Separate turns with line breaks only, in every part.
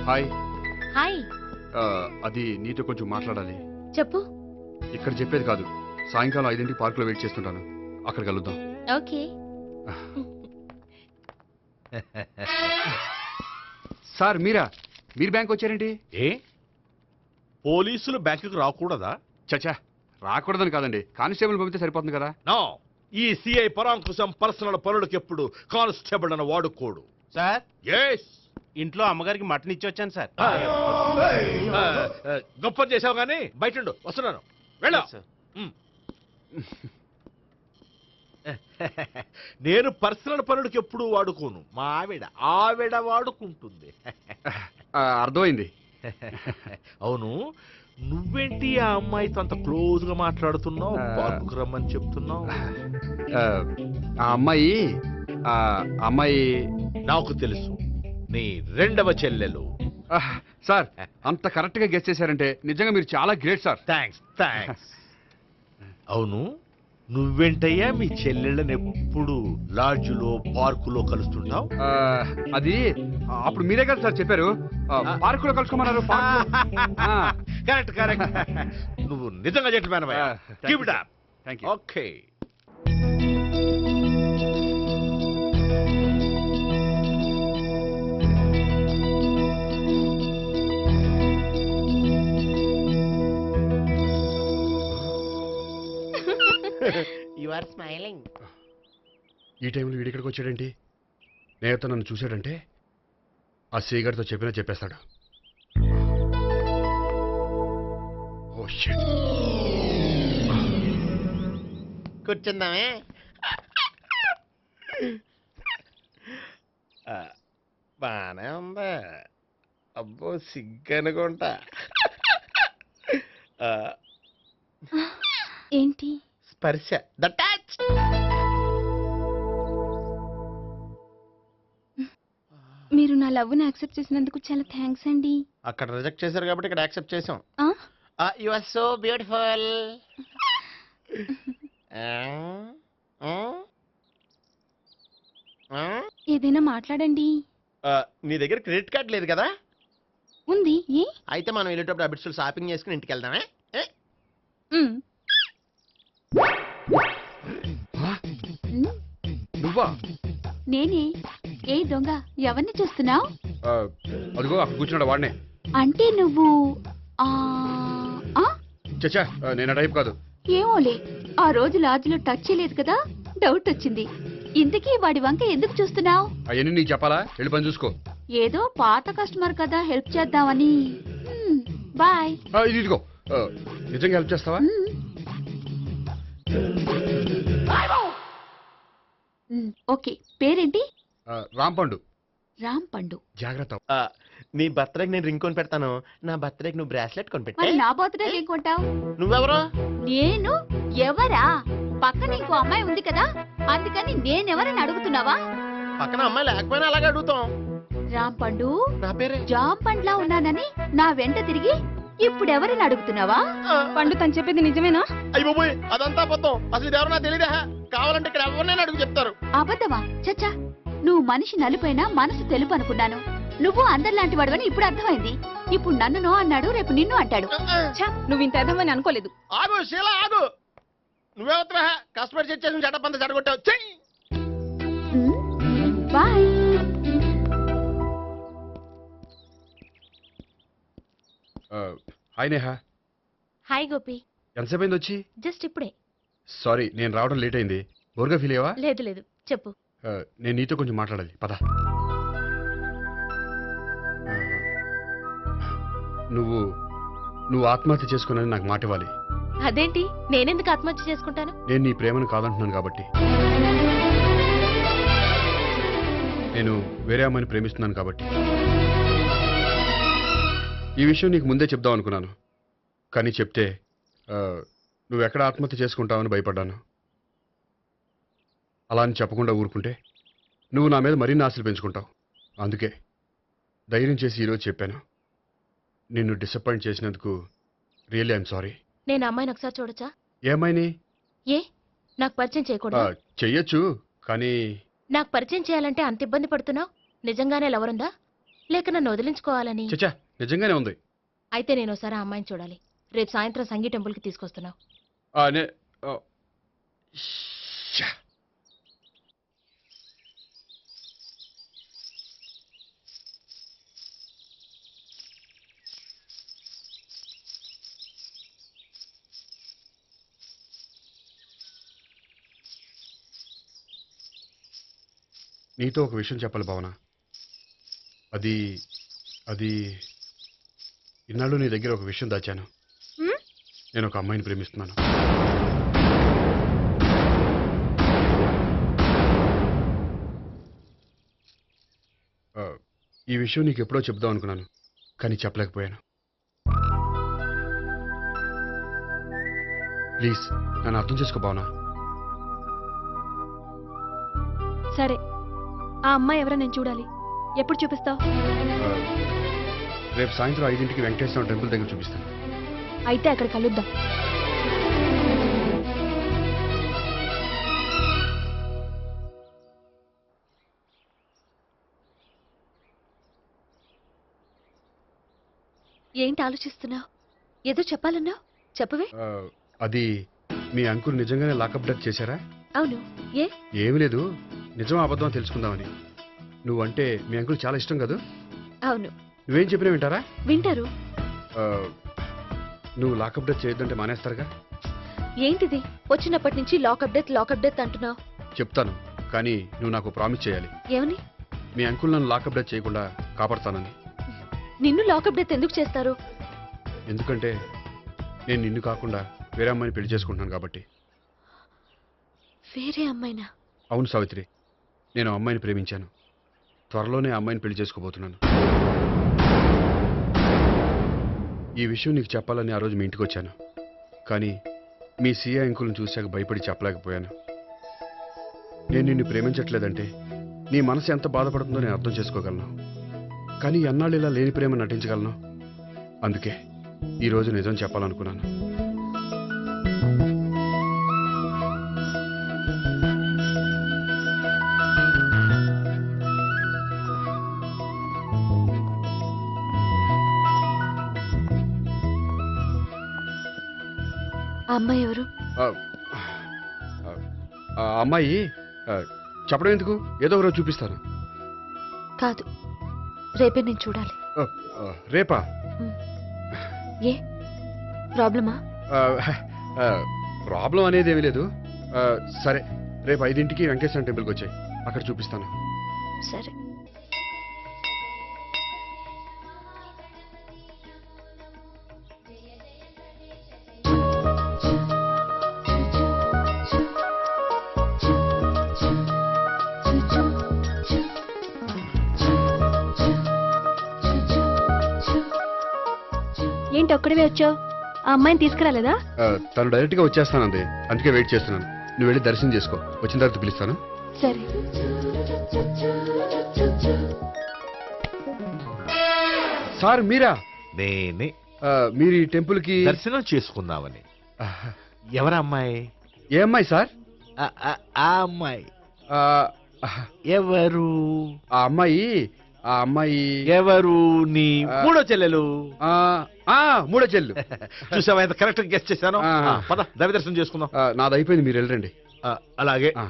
Hi.
Hi.
అది నీతో కొంచెం మాట్లాడాలి.
చెప్పు.
ఇక్కడ చెప్పేది కాదు. సాయంకాలం 5ంటికి పార్కులో వెయిట్ చేస్తుంటాను. అక్కడ కలుద్దాం.
ఓకే.
సార్ మీరు బ్యాంక్ వచ్చారేంటి?
ఏ పోలీసులు బ్యాంకుకు రాకూడదా?
చచ్చా, రాకూడదని కాదండి, కానిస్టేబుల్ పంపితే సరిపోతుంది కదా.
నో, ఈ సిఐ పరాంకుశం పర్సనల్ పనులకు ఎప్పుడు కానిస్టేబుల్ అని వాడుకోడు.
సార్,
ఎస్,
ఇంట్లో అమ్మగారికి మటన్ ఇచ్చి వచ్చాను సార్.
గొప్ప చేసావు కానీ బయట ఉండు, వస్తున్నాను. వెళ్ళా. నేను పర్సనల్ పనులకు ఎప్పుడు వాడుకోను. మా ఆవిడ వాడుకుంటుంది.
అర్థమైంది.
అవును, నువ్వేంటి ఆ అమ్మాయితో అంత క్లోజ్ గా మాట్లాడుతున్నావు? పార్కుకు రమ్మని చెప్తున్నావు.
ఆ అమ్మాయి
నాకు తెలుసు, నీ రెండవ చెల్లెలు.
సార్, అంత కరెక్ట్ గా గెస్ చేశారంటే నిజంగా మీరు చాలా గ్రేట్ సార్.
థ్యాంక్స్. అవును, నువ్వేంటయ్యా మీ చెల్లెళ్ళని ఎప్పుడు లాడ్జ్లో పార్కులో కలుస్తుంటావు?
అది అప్పుడు మీరే కదా సార్ చెప్పారు, పార్కులో కలుసుకోమన్నారు.
కరెక్ట్. నువ్వు నిజంగా gentleman. Keep it up.
Thank you.
Okay.
You are smiling.
ఈ టైంలో వీడిక్కడికి వచ్చాడేంటి? నేత నన్ను చూశాడంటే ఆ సీగారితో చెప్పేస్తాడు. Oh shit.
కూర్చుందామే. బానే ఉందా? అబ్బో, సిగ్గనుకుంటా.
ఏంటి?
స్పర్శ, ద టచ్.
మీరు నా లవ్ని యాక్సెప్ట్ చేసినందుకు చాలా థ్యాంక్స్ అండి.
అక్కడ రిజెక్ట్ చేశారు కాబట్టి ఇక్కడ యాక్సెప్ట్ చేసాం.
ఆ?
You are so beautiful.
ఏదైనా మాట్లాడండి.
నీ దగ్గర క్రెడిట్ కార్డ్ లేదు కదా?
ఉంది. ఏ?
అయితే మనం వెళ్ళేటప్పుడు అబిట్స్ షాపింగ్ చేసుకుని ఇంటికి వెళ్దామే.
నువ్వా?
నేనే. ఏ దొంగ, ఎవరిని చూస్తున్నావు?
అదిగో అక్కడ కూర్చున్నాడు వాడినే.
అంటే నువ్వు
చచ్చా, నేను ఆ టైప్ కాదు.
ఏమోలే, ఆ రోజు లాడ్జ్లో టచ్ చేయలేదు కదా, డౌట్ వచ్చింది. ఇంతకీ వాడి వంక ఎందుకు చూస్తున్నావు?
అవన్నీ నీకు చెప్పాలా? వెళ్ళి పని చూసుకో.
ఏదో పాత కస్టమర్ కదా, హెల్ప్ చేద్దామని. బాయ్.
ఇదిగో, నిజంగా హెల్ప్ చేస్తావా?
ఓకే. పేరేంటి?
రాంపండు.
రాంపండు.
జాగ్రత్త.
నీ బర్త్డేకి నేను రింగ్ కొని పెడతాను, నా బర్త్డేకి నువ్వు బ్రాస్లెట్ కొని
మరి
పెట్టే.
నా బర్త్డే ఏం కొంటావు?
నువ్వెవరు?
నేను ఎవరా? పక్కన ఇంకో అమ్మాయి ఉంది కదా, అందుకని నేనెవరని అడుగుతున్నావా?
పక్కన అమ్మాయి లేకపోయినా అలాగే అడుగుతాం.
రాంపండు,
నా పేరే
జామ్ పండ్లా ఉన్నానని నా వెంట తిరిగి ఇప్పుడెవరని అడుగుతున్నావా? పండు తను చెప్పేది నిజమేనా?
అయ్యి బాబోయ్, అదంతా అబద్ధం. అసలు ఇది ఎవరు నాకు తెలియదా? కావాలంటే ఇక్కడ ఎవరినైనా అడుగు చెప్తారు.
అబద్ధమా? చచ్చా, నువ్వు మనిషి నలుపైనా మనసు తెలుపు అనుకున్నాను. నువ్వు అందరిలాంటి వాడవని ఇప్పుడు అర్థమైంది. ఇప్పుడు నన్ను నో అన్నాడు, రేపు నిన్ను అంటాడు. నువ్వు ఇంత అర్థమని అనుకోలేదు.
ఆగు శీల, ఆగు. నువ్వెవరా? కస్టమర్ చేసి చెడ్డపంత చెడగొట్టావు.
Bye.
Hi Neha.
Hi Gopi.
ఎంతసేపు అయింది వచ్చి?
జస్ట్ ఇప్పుడే.
సారీ, నేను రావడం లేట్ అయింది. బోర్గా ఫీల్ అయ్యావా?
లేదు, చెప్పు.
నేను నీతో కొంచెం మాట్లాడాలి, పద. నువ్వు ఆత్మహత్య చేసుకున్నది నాకు మాట ఇవ్వాలి.
అదేంటి? నేనెందుకు ఆత్మహత్య చేసుకుంటాను?
నేను నీ ప్రేమను కాదంటున్నాను కాబట్టి. నేను వేరే అమ్మాయిని ప్రేమిస్తున్నాను కాబట్టి. ఈ విషయం నీకు ముందే చెప్దాం అనుకున్నాను, కానీ చెప్తే నువ్వెక్కడ ఆత్మహత్య చేసుకుంటావని భయపడ్డాను. అలా అని చెప్పకుండా ఊరుకుంటే నువ్వు నా మీద మరిన్ని ఆశలు పెంచుకుంటావు. అందుకే ధైర్యం చేసి ఈరోజు చెప్పాను. నిన్ను డిసప్పాయింట్ చేసినందుకు రియల్లీ ఐఎమ్ సారీ.
నేను అమ్మాయిని ఒకసారి చూడొచ్చా?
ఏ అమ్మాయిని?
ఏ, నాకు పరిచయం చేయకూడదు?
చెయ్యొచ్చు, కానీ
నాకు పరిచయం చేయాలంటే అంత ఇబ్బంది పడుతున్నావు. నిజంగానే లవరుందా?
లేక నన్ను వదిలించుకోవాలని?
చచ్చా, నిజంగానే ఉంది.
అయితే నేను ఒకసారి ఆ అమ్మాయిని చూడాలి. రేపు సాయంత్రం సంగీ టెంపుల్కి తీసుకొస్తున్నావు.
ఆ, నే- ఆ, శ్శా. నీతో ఒక విషయం చెప్పాలి భావన. అది అది ఇన్నాళ్ళు నీ దగ్గర ఒక విషయం దాచాను.
హ్మ్?
నేను ఒక అమ్మాయిని ప్రేమిస్తున్నాను. ఆ, ఈ విషయం నీకు ఎప్పుడో చెప్దాం అనుకున్నాను, కానీ చెప్పలేకపోయాను. ప్లీజ్ నన్ను అర్థం చేసుకో భావన.
సరే, ఆ అమ్మాయి ఎవరో నేను చూడాలి. ఎప్పుడు చూపిస్తావు?
ఆ, రేపు సాయంత్రం 5ంటికి వెంకటేశ్వర టెంపుల్ దగ్గర చూపిస్తాను.
అయితే అక్కడ కలుద్దాం. ఏంటి ఆలోచిస్తున్నావు? ఏదో చెప్పాలన్నావు, చెప్పవే.
ఆ, అది మీ అంకుల్ నిజంగానే లాకప్ డెత్ చేశారా?
అవును. ఏ?
ఏమీ లేదు, నిజం అబద్ధం తెలుసుకుందామని. నువ్వంటే మీ అంకుల్ చాలా ఇష్టం కదా.
అవును,
నువ్వేం చెప్పినా వింటారా?
వింటారు.
ఆ, నువ్వు లాకప్ డెత్ చేయొద్దంటే మానేస్తారుగా.
ఏంటిది వచ్చినప్పటి నుంచి లాకప్ డెత్ అంటున్నావు?
చెప్తాను, కానీ నువ్వు నాకు ప్రామిస్ చేయాలి.
ఏమని?
మీ అంకుల్ నన్ను లాకప్ డెత్ చేయకుండా కాపాడతానని.
నిన్ను లాకప్ డెత్ ఎందుకు చేస్తారు?
ఎందుకంటే నేను నిన్ను కాకుండా వేరే అమ్మాయిని పెళ్లి చేసుకుంటున్నాను కాబట్టి.
వేరే అమ్మాయినా?
అవును సావిత్రి, నేను ఆ అమ్మాయిని ప్రేమించాను. త్వరలోనే ఆ అమ్మాయిని పెళ్లి చేసుకోబోతున్నాను. ఈ విషయం నీకు చెప్పాలని ఆ రోజు మీ ఇంటికి వచ్చాను, కానీ మీ సీఏ అంకుల్ని చూశాక భయపడి చెప్పలేకపోయాను. నేను నిన్ను ప్రేమించట్లేదంటే నీ మనసు ఎంత బాధపడుతుందో నేను అర్థం చేసుకోగలను, కానీ ఎన్నాళ్ళు ఇలా లేని ప్రేమ నటించగలను? అందుకే ఈరోజు నిజం చెప్పాలనుకున్నాను.
ఆ అమ్మాయి ఎవరు?
ఆ, ఆ అమ్మాయి ఆ, చెప్పడం ఎందుకు, ఏదో ఒక రోజు చూపిస్తాను.
కాదు, రేపే నేను చూడాలి.
ఆ, ఆ, రేపా?
ఏ ప్రాబ్లమా?
ఆ, ఆ, ప్రాబ్లం అనేది ఏమీ లేదు. ఆ, సరే, రేపు 5ంటికి వెంకటేశ్వర టెంపుల్కి వచ్చాయి, అక్కడ చూపిస్తాను.
సరే. ఏంటి ఒక్కడివే వచ్చావు? ఆ అమ్మాయిని తీసుకురాలేదా?
ఆ, తను డైరెక్ట్గా వచ్చేస్తానంది, అందుకే వెయిట్ చేస్తున్నాను. నువ్వు వెళ్ళి దర్శనం చేసుకో, వచ్చిన తర్వాత పిలుస్తాను.
సరే.
సార్ మీరా?
నేనే
ఆ, మీరు ఈ టెంపుల్కి
దర్శనం చేసుకుందామని. ఎవరా అమ్మాయి?
ఏ అమ్మాయి సార్?
ఆ అమ్మాయి
ఆ,
ఎవరు?
ఆ అమ్మాయి
ఎవరు? నీ మూడో చెల్లెలు.
ఆ, ఆ, మూడో చెల్లు.
చూసావా ఎంత కరెక్ట్ గెస్ట్ చేశాను.
ఆ.
పద దైవ దర్శనం చేసుకుందాం.
ఆ, నాది అయిపోయింది, మీరు వెళ్ళండి.
అలాగే.
ఆ.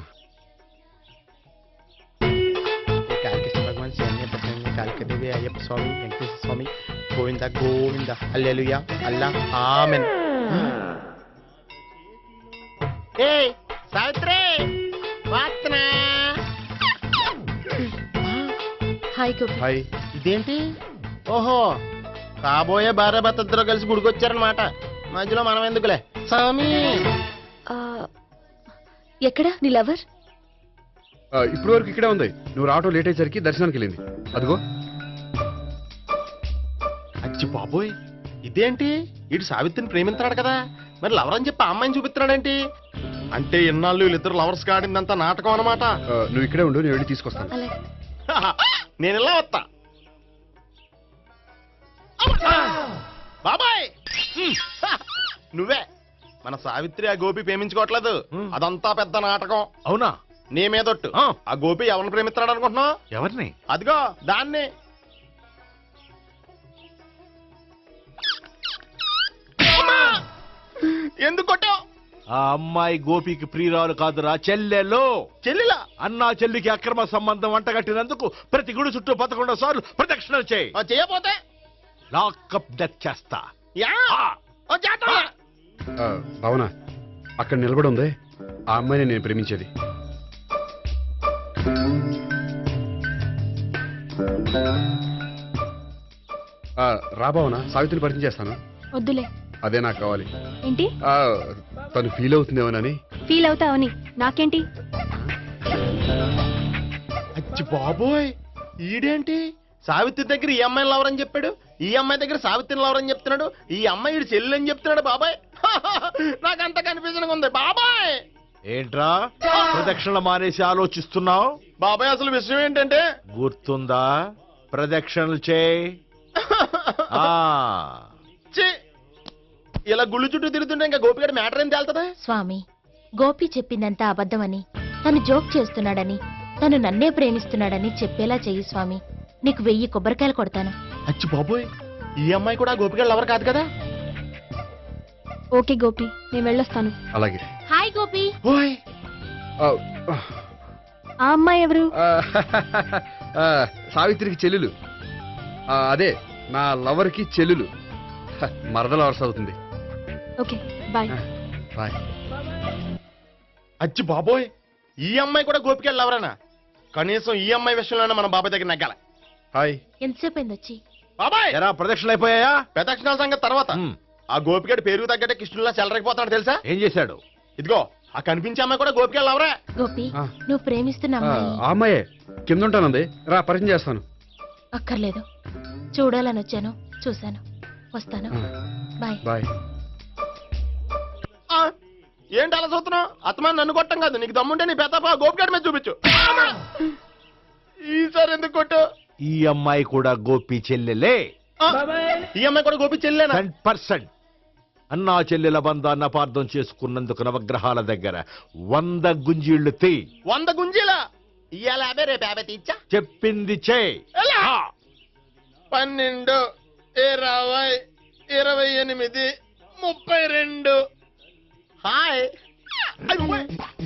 కాళికేశ్వర భగవాన్ శరణ్య ప్రసన్న కాళికదేవి అయ్యప్ప స్వామి వెంకటేశ్వర స్వామి గోవింద గోవింద హల్లెలూయా అల్లా ఆమెన్. ఏయ్ సావిత్రి వాత్నా.
హాయ్ గోపి.
హాయ్.
ఇదేంటి? ఓహో, కాబోయే భార్య భర్త ఇద్దరు కలిసి గుడికొచ్చారనమాట. మధ్యలో మనం ఎందుకులే స్వామి.
ఆ, ఎక్కడ నీ లవర్?
ఇప్పటి వరకు ఇక్కడే ఉంది. నువ్వు రావటం లేట్ అయ్యేసరికి దర్శనానికి వెళ్ళింది. అదిగో.
అచ్చి బాబోయ్, ఇదేంటి? ఇటు సావిత్రిని ప్రేమిస్తున్నాడు కదా, మరి లవర్ అని చెప్పి ఆ అమ్మాయిని చూపిస్తున్నాడేంటి? అంటే ఇన్నాళ్ళు వీళ్ళిద్దరు లవర్స్ కాడిందంతా నాటకం అనమాట.
నువ్వు ఇక్కడే ఉండు, నేను వెళ్ళి తీసుకొస్తాను.
అలాగే.
నేను ఇలా వస్తా. బాబాయ్, నువ్వే మన సావిత్రి ఆ గోపి ప్రేమించుకోవట్లేదు, అదంతా పెద్ద నాటకం.
అవునా?
నీ మీదొట్టు. ఆ గోపి ఎవరిని ప్రేమిస్తున్నాడు అనుకుంటున్నావు?
ఎవరిని?
అదిగో దాన్ని. ఎందుకు కొట్టావు?
ఆ అమ్మాయి గోపికి ప్రియురాలు కాదురా, చెల్లెలో.
చెల్లిలా?
అన్నా చెల్లికి అక్రమ సంబంధం వంటగట్టినందుకు ప్రతి గుడి చుట్టూ 11 సార్లు ప్రదక్షిణలు చేయి.
చేయపోతే
లాకప్ డెత్ చేస్తా.
యా చేస్తా.
భావన, అక్కడ నిలబడి ఉంది ఆ అమ్మాయిని నేను ప్రేమించేది. రా భావన, సావిత్రిని పరిచయం చేస్తాను.
వద్దులే.
అదే నాకు కావాలి.
ఏంటి?
తను ఫీల్ అవుతుందేమోనని.
ఫీల్ అవుతావని నాకేంటి?
అచ్చి బాబోయ్, ఈడేంటి సావిత్రి దగ్గర ఈ అమ్మాయిని లవరని చెప్పాడు, ఈ అమ్మాయి దగ్గర సావిత్రిని లవరని చెప్తున్నాడు, ఈ అమ్మాయి ఈడు చెల్లి అని చెప్తున్నాడు. బాబాయ్ నాకు అంత కన్ఫ్యూజన్ ఉంది బాబాయ్.
ఏంట్రా ప్రదక్షిణ మానేసి ఆలోచిస్తున్నావు?
బాబాయ్ అసలు విషయం ఏంటంటే,
గుర్తుందా? ప్రదక్షిణలు చేయి.
ఛీ, ఇలా గుళ్ళు చుట్టూ తిరుగుతుంటే ఇంకా గోపిగడ మ్యాటర్ ఏం తేలుతుందా?
స్వామి, గోపి చెప్పిందంతా అబద్ధమని, తను జోక్ చేస్తున్నాడని, తను నన్నే ప్రేమిస్తున్నాడని చెప్పేలా చెయ్యి స్వామి. నీకు 1000 కొబ్బరికాయలు కొడతాను.
అచ్చి బాబోయ్, ఈ అమ్మాయి కూడా గోపిగడ లవర్ కాదు కదా?
ఓకే గోపి, నేను వెళ్ళొస్తాను.
అలాగే.
హాయ్ గోపి.
ఓయ్
ఆ,
ఆ అమ్మాయి ఎవరు?
సావిత్రికి చెల్లెలు. అదే నా లవర్కి చెల్లెలు. మరద లవర్స్ అవుతుంది.
Okay bye.
బాయ్.
అచ్చి బాబోయ్, ఈ అమ్మాయి కూడా గోపిగడ లవరేనా? కనీసం ఈ అమ్మాయి విషయంలోనే మన బాబాయ్ దగ్గర నగ్గాల.
హాయ్.
ఎంతసేపు అయింది వచ్చి?
బాబాయ్,
ఎరా ప్రదక్షిణలు అయిపోయాయా?
ప్రదక్షిణాల సంగతి తర్వాత. ఆ గోపిగడ పేరు తగ్గట్టే కృష్ణులా చెలరకపోతున్నాడు తెలుసా?
ఏం చేశాడు?
ఇదిగో ఆ కనిపించే అమ్మాయి కూడా గోపిగడ లవరే.
గోపి,
ఆ.
నువ్వు ప్రేమిస్తున్న అమ్మాయి
ఆ అమ్మాయే కింద ఉంటానంది. రా పరిచయం చేస్తాను.
అక్కర్లేదు. చూడాలని వచ్చాను, చూశాను, వస్తాను. బాయ్.
బాయ్.
ఏంటి అలా చూస్తున్నావు? అత్తమాని నన్ను కొట్టం కాదు, నీకు దమ్ముంటే నీ పెద్దపా గోపిగడ మీద చూపించు. ఈసారి ఎందుకు కొట్టు?
ఈ అమ్మాయి కూడా గోపి చెల్లెలే.
ఈ అమ్మాయి కూడా గోపి చెల్లేనా?
100%. అన్నా చెల్లెల బంధాన్ని అపార్థం చేసుకున్నందుకు నవగ్రహాల దగ్గర 100 గుంజీళ్లు తీ.
100 గుంజీలా? ఇవాళ 50, రేపు 50 తీచ్చా.
చెప్పింది చే.
12, 20, 28, 32. హాయ్.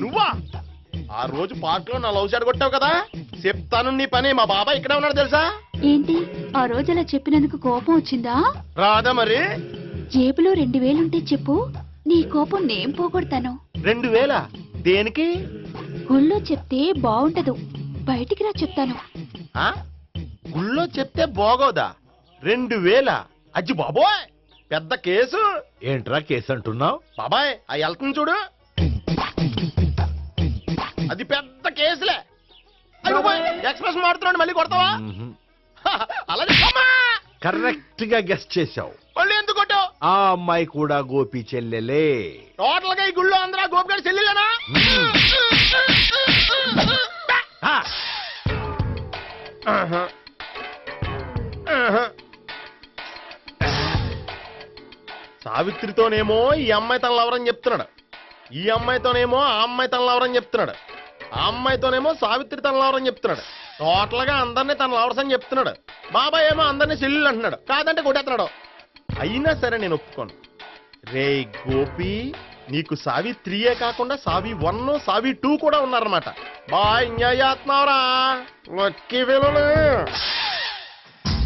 నువ్వా? ఆ రోజు పార్క్ లో నా లవ్ షాట్ కొట్టావు కదా, చెప్తాను నీ పని. మా బాబాయ్ ఇక్కడే ఉన్నాడు తెలుసా?
ఏంటి ఆ రోజు అలా చెప్పినందుకు కోపం వచ్చిందా?
రాదా మరి?
జేబులో 2000 ఉంటే చెప్పు, నీ కోపం నేను పోగొడతాను.
2000? దేనికి?
గుళ్ళో చెప్తే బాగుంటదు, బయటికి రా చెప్తాను.
ఆ? గుళ్ళో చెప్తే బాగోదా? 2000? అజ్జి బాబోయ్, పెద్ద కేసు.
ఏంట్రా కేసు అంటున్నావు?
బాబాయ్ ఆ వెళ్తుంది చూడు, అది పెద్ద కేసులే. ఎక్స్ప్రెస్ మారుతున్నాడు, మళ్ళీ కొడతావా? అలాగే
కరెక్ట్ గా గెస్ట్ చేశావు.
మళ్ళీ ఎందుకు కొట్టావు?
ఆ అమ్మాయి కూడా గోపి చెల్లెలే.
టోటల్ గా ఈ గుళ్ళో అందరూ గోపిగాడి చెల్లిలేనా?
ఆ,
సావిత్రితోనేమో ఈ అమ్మాయి తన లవరని చెప్తున్నాడు, ఈ అమ్మాయితోనేమో ఆ అమ్మాయి తన లవరని చెప్తున్నాడు, ఆ అమ్మాయితోనేమో సావిత్రి తన లవరని చెప్తున్నాడు. టోటల్ గా అందరినీ తన లవర్స్ అని చెప్తున్నాడు. బాబాయ్ ఏమో అందరినీ చెల్లెలు అంటున్నాడు, కాదంటే కొట్టేస్తున్నాడు. అయినా సరే నేను ఒప్పుకోను. రే గోపి, నీకు సావిత్రియే కాకుండా సావి 1, సావి 2 కూడా ఉన్నారన్నమాట. బాయ్ న్యాయాత్మవరా, లక్కీ విలువలు.